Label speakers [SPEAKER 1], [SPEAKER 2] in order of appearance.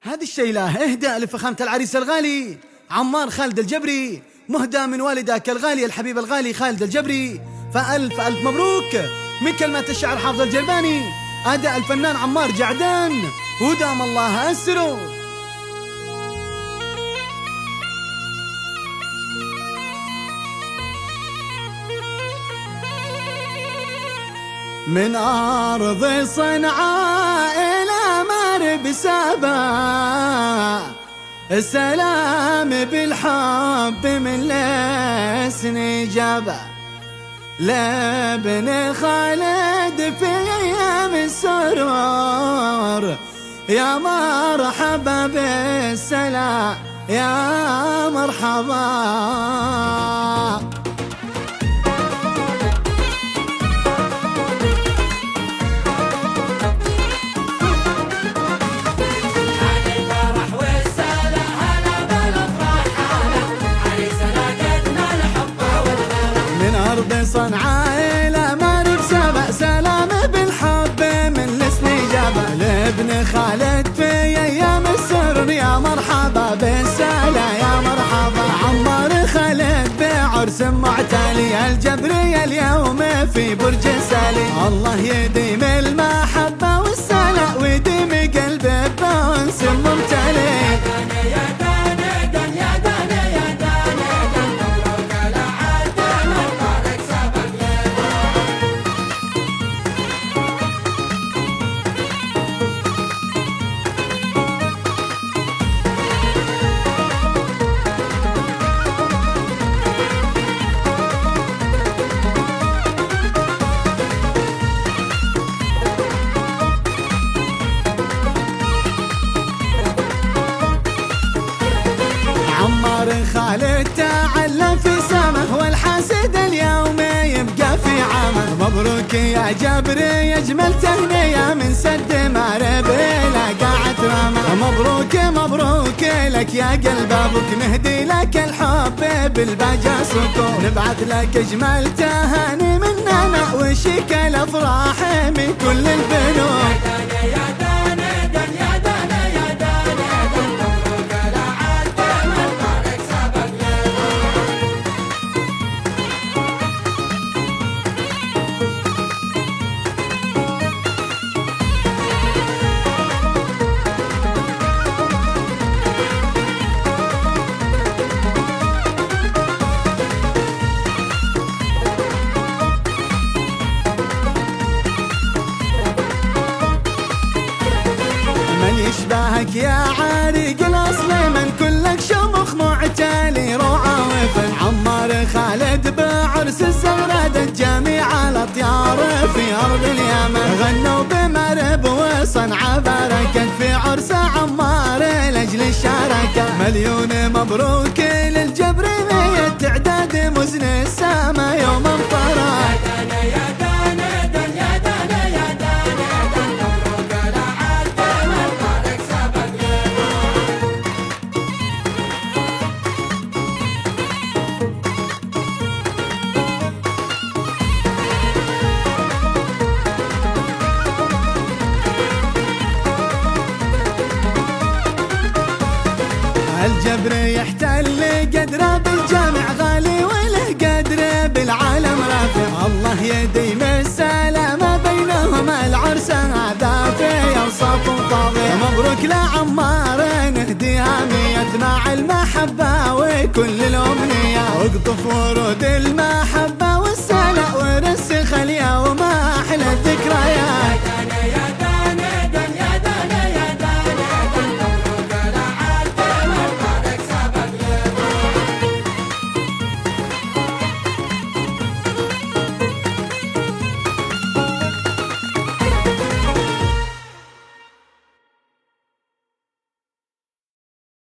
[SPEAKER 1] هذه الشيلة اهداء لفخامة العريس الغالي عمار خالد الجبري، مهدى من والدك الغالي الحبيب الغالي خالد الجبري. فألف ألف مبروك من كلمات الشعر حافظ الجرباني، أداء الفنان عمار جعدان، ودام الله السرور. من أرض صنعاء إلى مارب سبا، السلام بالحب من لسني جبا، لابن خالد في أيام السرور، يا مرحبا بالسلام يا مرحبا. صنعاء إلى مارب سبا، سلام بالحب من لسني جبا، لابن خالد في أيام السر، يا مرحبا بالسلا يا مرحبا. عمار خالد بعرس معتلي، الجبري اليوم في برج سالي، الله يديم المحبة والسلا ويديم قلبه بأنس ممتلي. خالد تعلم في سمه، والحاسد اليوم يبقى في عمه. مبروك يا جبري اجمل تهنئة من سد مارب الى قاعة رمه. مبروك مبروك لك يا قلب ابوك، نهدي لك الحب بالبجا سكون، نبعث لك اجمل تهاني مننا وشيك الافراح من كل البنون. يشبهك يا عريق الأصل، من كلك شمخ معتلي روعة وفن. عمار خالد بعرس الزغرد الجميع الأطيار في أرض اليمن، غنوا بمرب وصنعاء بركت في عرس عمار لأجل الشركة. مليون مبروك للجبري، مية تعداد مزن السما يوم انفرد. الجبري يحتل قدره بالجامع غالي، وله قدره بالعالم رافع. الله يديم السلامة بينهم، العرس هذا في اوصاف طاغية. مبروك لعمار نهديها مية مع المحبة وكل الأمنية، اقطف ورود المحبة